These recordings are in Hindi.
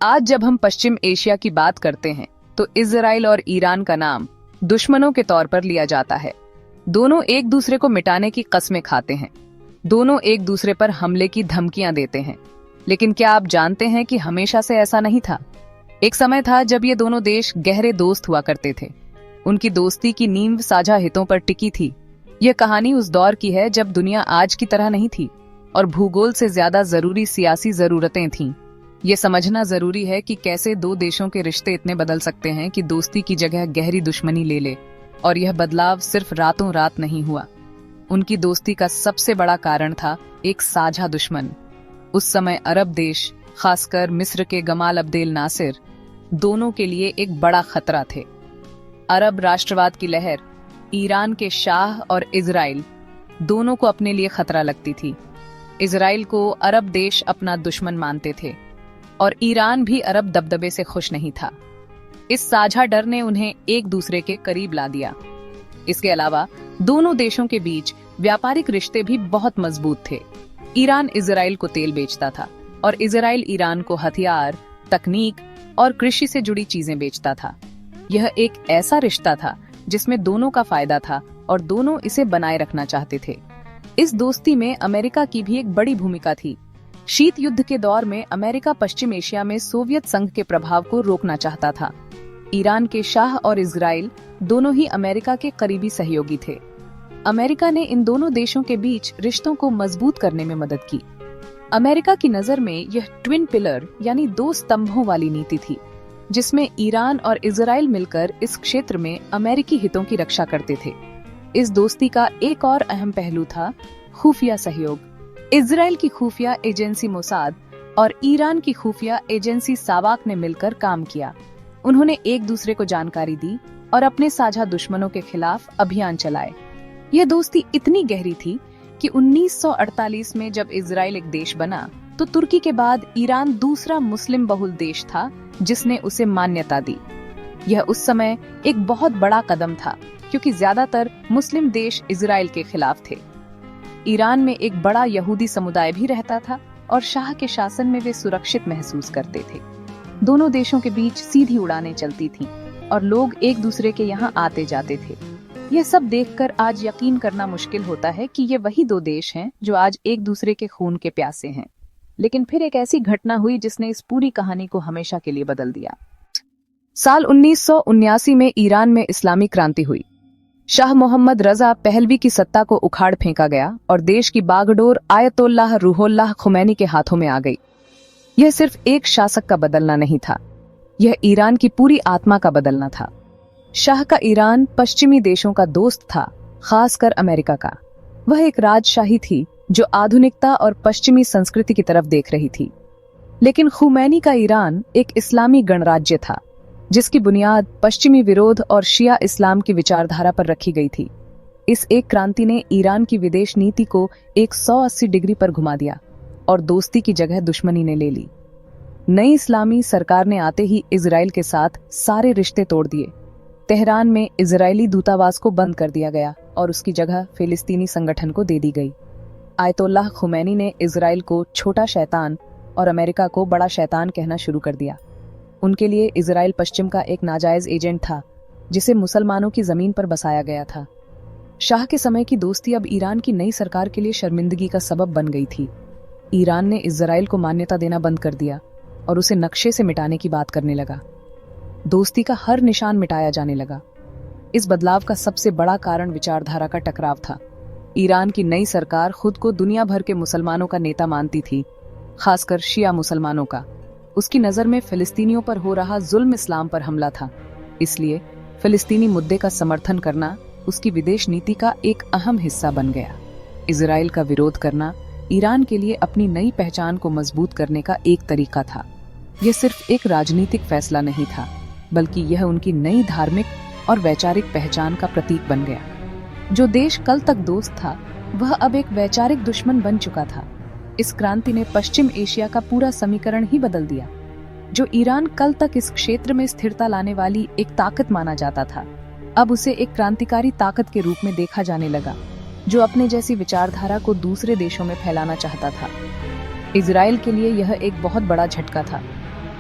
आज जब हम पश्चिम एशिया की बात करते हैं तो इजराइल और ईरान का नाम दुश्मनों के तौर पर लिया जाता है। दोनों एक दूसरे को मिटाने की कस्में खाते हैं। दोनों एक दूसरे पर हमले की धमकियां देते हैं। लेकिन क्या आप जानते हैं कि हमेशा से ऐसा नहीं था? एक समय था जब ये दोनों देश गहरे दोस्त हुआ करते थे। उनकी दोस्ती की नींव साझा हितों पर टिकी थी। यह कहानी उस दौर की है जब दुनिया आज की तरह नहीं थी और भूगोल से ज्यादा जरूरी सियासी जरूरतें थीं। ये समझना जरूरी है कि कैसे दो देशों के रिश्ते इतने बदल सकते हैं कि दोस्ती की जगह गहरी दुश्मनी ले ले। और यह बदलाव सिर्फ रातों रात नहीं हुआ। उनकी दोस्ती का सबसे बड़ा कारण था एक साझा दुश्मन। उस समय अरब देश, खासकर मिस्र के गमाल अब्देल नासिर, दोनों के लिए एक बड़ा खतरा थे। अरब राष्ट्रवाद की लहर ईरान के शाह और इजराइल दोनों को अपने लिए खतरा लगती थी। इजराइल को अरब देश अपना दुश्मन मानते थे और ईरान भी अरब दबदबे से खुश नहीं था। इस साझा डर ने उन्हें एक दूसरे के करीब ला दिया। इसके अलावा दोनों देशों के बीच व्यापारिक रिश्ते भी बहुत मजबूत थे। ईरान इजराइल को तेल बेचता था और इजराइल ईरान को हथियार, तकनीक और कृषि से जुड़ी चीजें बेचता था। यह एक ऐसा रिश्ता था जिसमें दोनों का फायदा था और दोनों इसे बनाए रखना चाहते थे। इस दोस्ती में अमेरिका की भी एक बड़ी भूमिका थी। शीत युद्ध के दौर में अमेरिका पश्चिम एशिया में सोवियत संघ के प्रभाव को रोकना चाहता था। ईरान के शाह और इजराइल दोनों ही अमेरिका के करीबी सहयोगी थे। अमेरिका ने इन दोनों देशों के बीच रिश्तों को मजबूत करने में मदद की। अमेरिका की नजर में यह ट्विन पिलर यानी दो स्तंभों वाली नीति थी, जिसमें ईरान और इजराइल मिलकर इस क्षेत्र में अमेरिकी हितों की रक्षा करते थे। इस दोस्ती का एक और अहम पहलू था खुफिया सहयोग। इजराइल की खुफिया एजेंसी मोसाद और ईरान की खुफिया एजेंसी सावाक ने मिलकर काम किया। उन्होंने एक दूसरे को जानकारी दी और अपने साझा दुश्मनों के खिलाफ अभियान चलाए। यह दोस्ती इतनी गहरी थी कि 1948 में जब इजराइल एक देश बना तो तुर्की के बाद ईरान दूसरा मुस्लिम बहुल देश था जिसने उसे मान्यता दी। यह उस समय एक बहुत बड़ा कदम था क्योंकि ज्यादातर मुस्लिम देश इजराइल के खिलाफ थे। ईरान में एक बड़ा यहूदी समुदाय भी रहता था और शाह के शासन में वे सुरक्षित महसूस करते थे। दोनों देशों के बीच सीधी उड़ानें चलती थीं और लोग एक दूसरे के यहाँ आते जाते थे। यह सब देखकर आज यकीन करना मुश्किल होता है कि ये वही दो देश हैं जो आज एक दूसरे के खून के प्यासे हैं। लेकिन फिर एक ऐसी घटना हुई जिसने इस पूरी कहानी को हमेशा के लिए बदल दिया। साल 1979 में ईरान में इस्लामी क्रांति हुई। शाह मोहम्मद रजा पहलवी की सत्ता को उखाड़ फेंका गया और देश की बागडोर आयतोल्लाह रूहुल्लाह खुमैनी के हाथों में आ गई। यह सिर्फ एक शासक का बदलना नहीं था, यह ईरान की पूरी आत्मा का बदलना था। शाह का ईरान पश्चिमी देशों का दोस्त था, खासकर अमेरिका का। वह एक राजशाही थी जो आधुनिकता और पश्चिमी संस्कृति की तरफ देख रही थी। लेकिन खुमैनी का ईरान एक इस्लामी गणराज्य था जिसकी बुनियाद पश्चिमी विरोध और शिया इस्लाम की विचारधारा पर रखी गई थी। इस एक क्रांति ने ईरान की विदेश नीति को 180 डिग्री पर घुमा दिया और दोस्ती की जगह दुश्मनी ने ले ली। नई इस्लामी सरकार ने आते ही इजराइल के साथ सारे रिश्ते तोड़ दिए। तेहरान में इजरायली दूतावास को बंद कर दिया गया और उसकी जगह फिलिस्तीनी संगठन को दे दी गई। आयतोल्लाह खुमैनी ने इजराइल को छोटा शैतान और अमेरिका को बड़ा शैतान कहना शुरू कर दिया। उनके लिए इजराइल पश्चिम का एक नाजायज एजेंट था जिसे मुसलमानों की जमीन पर बसाया गया था। शाह के समय की दोस्ती अब ईरान की नई सरकार के लिए शर्मिंदगी का सबब बन गई थी। ईरान ने इजराइल को मान्यता देना बंद कर दिया और उसे नक्शे से मिटाने की बात करने लगा। दोस्ती का हर निशान मिटाया जाने लगा। इस बदलाव का सबसे बड़ा कारण विचारधारा का टकराव था। ईरान की नई सरकार खुद को दुनिया भर के मुसलमानों का नेता मानती थी, खासकर शिया मुसलमानों का। उसकी नजर में फिलिस्तीनियों पर हो रहा जुल्म इस्लाम पर हमला था, इसलिए फिलिस्तीनी मुद्दे का समर्थन करना उसकी विदेश नीति का एक अहम हिस्सा बन गया। इजराइल का विरोध करना ईरान के लिए अपनी नई पहचान को मजबूत करने का एक तरीका था। यह सिर्फ एक राजनीतिक फैसला नहीं था, बल्कि यह उनकी नई धार्मिक और वैचारिक पहचान का प्रतीक बन गया। जो देश कल तक दोस्त था वह अब एक वैचारिक दुश्मन बन चुका था। इस क्रांति ने पश्चिम एशिया का पूरा समीकरण ही बदल दिया। जो ईरान कल तक इस क्षेत्र में स्थिरता लाने वाली एक ताकत माना जाता था, अब उसे एक क्रांतिकारी ताकत के रूप में देखा जाने लगा, जो अपने जैसी विचारधारा को दूसरे देशों में फैलाना चाहता था। इजराइल के लिए यह एक बहुत बड़ा झटका था।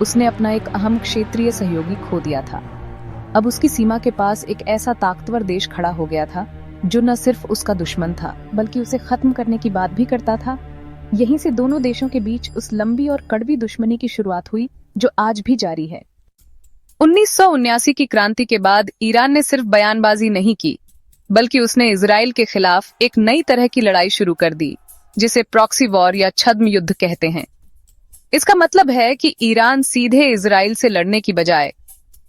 उसने अपना एक अहम क्षेत्रीय सहयोगी खो दिया था। अब उसकी सीमा के पास एक ऐसा ताकतवर देश खड़ा हो गया था जो न सिर्फ उसका दुश्मन था बल्कि उसे खत्म करने की बात भी करता था। यहीं से दोनों देशों के बीच उस लंबी और कड़वी दुश्मनी की शुरुआत हुई जो आज भी जारी है। 1979 की क्रांति के बाद ईरान ने सिर्फ बयानबाजी नहीं की बल्कि उसने इजराइल के खिलाफ एक नई तरह की लड़ाई शुरू कर दी जिसे प्रॉक्सी वॉर या छद्म युद्ध कहते हैं। इसका मतलब है कि ईरान सीधे इजराइल से लड़ने की बजाय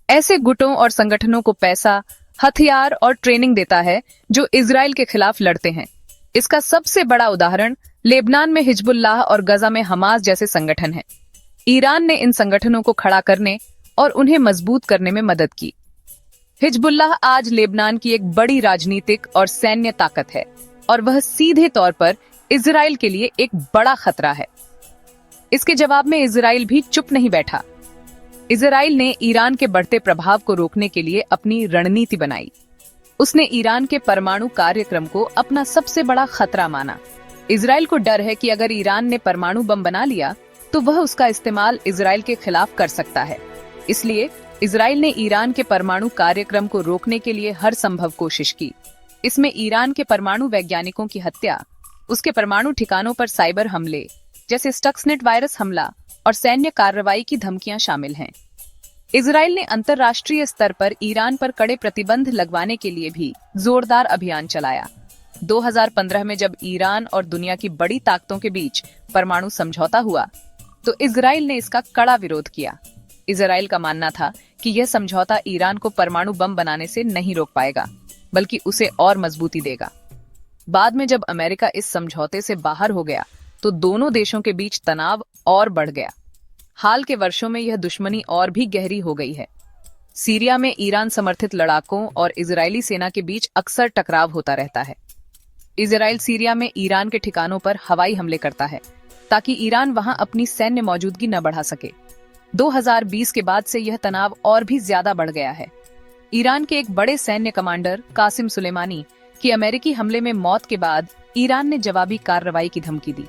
ऐसे गुटों और संगठनों को पैसा, हथियार और ट्रेनिंग देता है जो इजराइल के खिलाफ लड़ते हैं। इसका सबसे बड़ा उदाहरण लेबनान में हिजबुल्लाह और गजा में हमास जैसे संगठन हैं। ईरान ने इन संगठनों को खड़ा करने और उन्हें मजबूत करने में मदद की। हिजबुल्लाह आज लेबनान की एक बड़ी राजनीतिक और सैन्य ताकत है और वह सीधे तौर पर इजराइल के लिए एक बड़ा खतरा है। इसके जवाब में इजराइल भी चुप नहीं बैठा। इजराइल ने ईरान के बढ़ते प्रभाव को रोकने के लिए अपनी रणनीति बनाई। उसने ईरान के परमाणु कार्यक्रम को अपना सबसे बड़ा खतरा माना। इजराइल को डर है कि अगर ईरान ने परमाणु बम बना लिया तो वह उसका इस्तेमाल इजराइल के खिलाफ कर सकता है। इसलिए इजराइल ने ईरान के परमाणु कार्यक्रम को रोकने के लिए हर संभव कोशिश की। इसमें ईरान के परमाणु वैज्ञानिकों की हत्या, उसके परमाणु ठिकानों पर साइबर हमले जैसे स्टक्सनेट वायरस हमला और सैन्य कार्रवाई की धमकियां शामिल हैं। इजराइल ने अंतर्राष्ट्रीय स्तर पर ईरान पर कड़े प्रतिबंध लगवाने के लिए भी जोरदार अभियान चलाया। 2015 में जब ईरान और दुनिया की बड़ी ताकतों के बीच परमाणु समझौता हुआ तो इजराइल ने इसका कड़ा विरोध किया। इजराइल का मानना था कि यह समझौता ईरान को परमाणु बम बनाने से नहीं रोक पाएगा बल्कि उसे और मजबूती देगा। बाद में जब अमेरिका इस समझौते से बाहर हो गया तो दोनों देशों के बीच तनाव और बढ़ गया। हाल के वर्षों में यह दुश्मनी और भी गहरी हो गई है। सीरिया में ईरान समर्थित लड़ाकों और इजरायली सेना के बीच अक्सर टकराव होता रहता है। इजराइल सीरिया में ईरान के ठिकानों पर हवाई हमले करता है ताकि ईरान वहां अपनी सैन्य मौजूदगी न बढ़ा सके। 2020 के बाद से यह तनाव और भी ज्यादा बढ़ गया है। ईरान के एक बड़े सैन्य कमांडर कासिम सुलेमानी की अमेरिकी हमले में मौत के बाद ईरान ने जवाबी कार्रवाई की धमकी दी।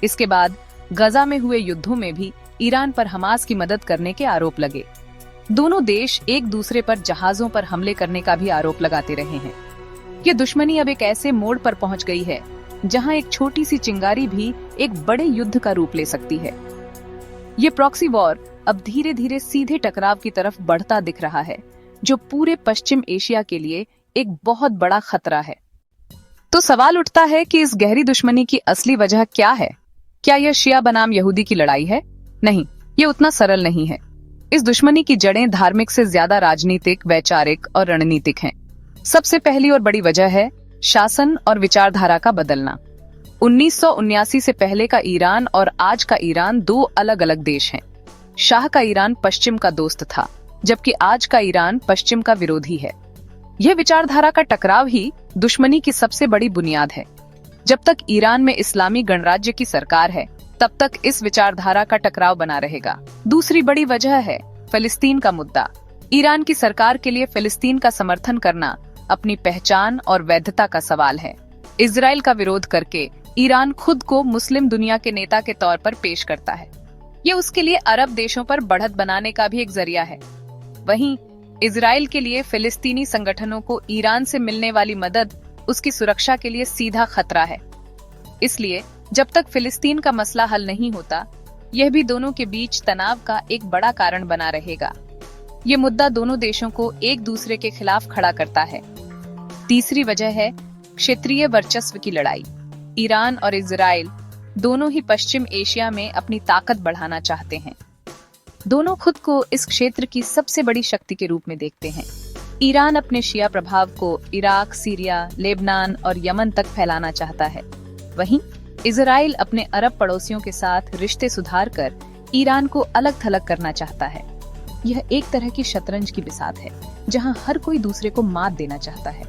इसके बाद गजा में हुए युद्धों में भी ईरान पर हमास की मदद करने के आरोप लगे। दोनों देश एक दूसरे पर जहाजों पर हमले करने का भी आरोप लगाते रहे हैं। ये दुश्मनी अब एक ऐसे मोड़ पर पहुंच गई है जहां एक छोटी सी चिंगारी भी एक बड़े युद्ध का रूप ले सकती है। ये प्रॉक्सी वॉर अब धीरे धीरे सीधे टकराव की तरफ बढ़ता दिख रहा है जो पूरे पश्चिम एशिया के लिए एक बहुत बड़ा खतरा है। तो सवाल उठता है कि इस गहरी दुश्मनी की असली वजह क्या है? क्या यह शिया बनाम यहूदी की लड़ाई है? नहीं, ये उतना सरल नहीं है। इस दुश्मनी की जड़ें धार्मिक से ज्यादा राजनीतिक, वैचारिक और रणनीतिक हैं। सबसे पहली और बड़ी वजह है शासन और विचारधारा का बदलना। 1979 से पहले का ईरान और आज का ईरान दो अलग अलग देश हैं। शाह का ईरान पश्चिम का दोस्त था, जबकि आज का ईरान पश्चिम का विरोधी है। यह विचारधारा का टकराव ही दुश्मनी की सबसे बड़ी बुनियाद है। जब तक ईरान में इस्लामी गणराज्य की सरकार है, तब तक इस विचारधारा का टकराव बना रहेगा। दूसरी बड़ी वजह है फिलिस्तीन का मुद्दा। ईरान की सरकार के लिए फिलिस्तीन का समर्थन करना अपनी पहचान और वैधता का सवाल है। इजराइल का विरोध करके ईरान खुद को मुस्लिम दुनिया के नेता के तौर पर पेश करता है। ये उसके लिए अरब देशों पर बढ़त बनाने का भी एक जरिया है। वहीं इजराइल के लिए फिलिस्तीनी संगठनों को ईरान से मिलने वाली मदद उसकी सुरक्षा के लिए सीधा खतरा है। इसलिए जब तक फिलिस्तीन का मसला हल नहीं होता, यह भी दोनों के बीच तनाव का एक बड़ा कारण बना रहेगा। ये मुद्दा दोनों देशों को एक दूसरे के खिलाफ खड़ा करता है। तीसरी वजह है क्षेत्रीय वर्चस्व की लड़ाई। ईरान और इजराइल दोनों ही पश्चिम एशिया में अपनी ताकत बढ़ाना चाहते हैं। दोनों खुद को इस क्षेत्र की सबसे बड़ी शक्ति के रूप में देखते हैं। ईरान अपने शिया प्रभाव को इराक, सीरिया, लेबनान और यमन तक फैलाना चाहता है। वहीं इजराइल अपने अरब पड़ोसियों के साथ रिश्ते सुधार कर ईरान को अलग थलग करना चाहता है। यह एक तरह की शतरंज की बिसात है, जहां हर कोई दूसरे को मात देना चाहता है।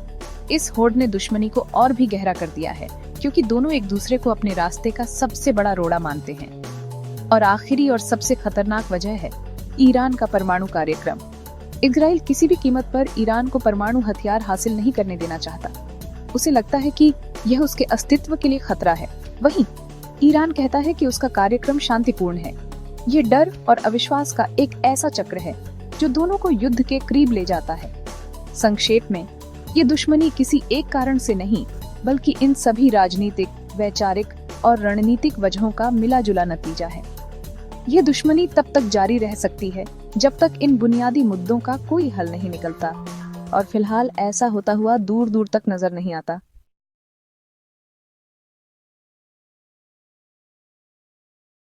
इस होड़ ने दुश्मनी को और भी गहरा कर दिया है, क्योंकि दोनों एक दूसरे को अपने रास्ते का सबसे बड़ा रोड़ा मानते हैं। और आखिरी और सबसे खतरनाक वजह है ईरान का परमाणु कार्यक्रम। इजराइल किसी भी कीमत पर ईरान को परमाणु हथियार हासिल नहीं करने देना चाहता। उसे लगता है कि यह उसके अस्तित्व के लिए खतरा है। वहीं ईरान कहता है कि उसका कार्यक्रम शांतिपूर्ण है। ये डर और अविश्वास का एक ऐसा चक्र है जो दोनों को युद्ध के करीब ले जाता है। संक्षेप में, ये दुश्मनी किसी एक कारण से नहीं, बल्कि इन सभी राजनीतिक, वैचारिक और रणनीतिक वजहों का मिला जुला नतीजा है। ये दुश्मनी तब तक जारी रह सकती है जब तक इन बुनियादी मुद्दों का कोई हल नहीं निकलता, और फिलहाल ऐसा होता हुआ दूर दूर तक नजर नहीं आता।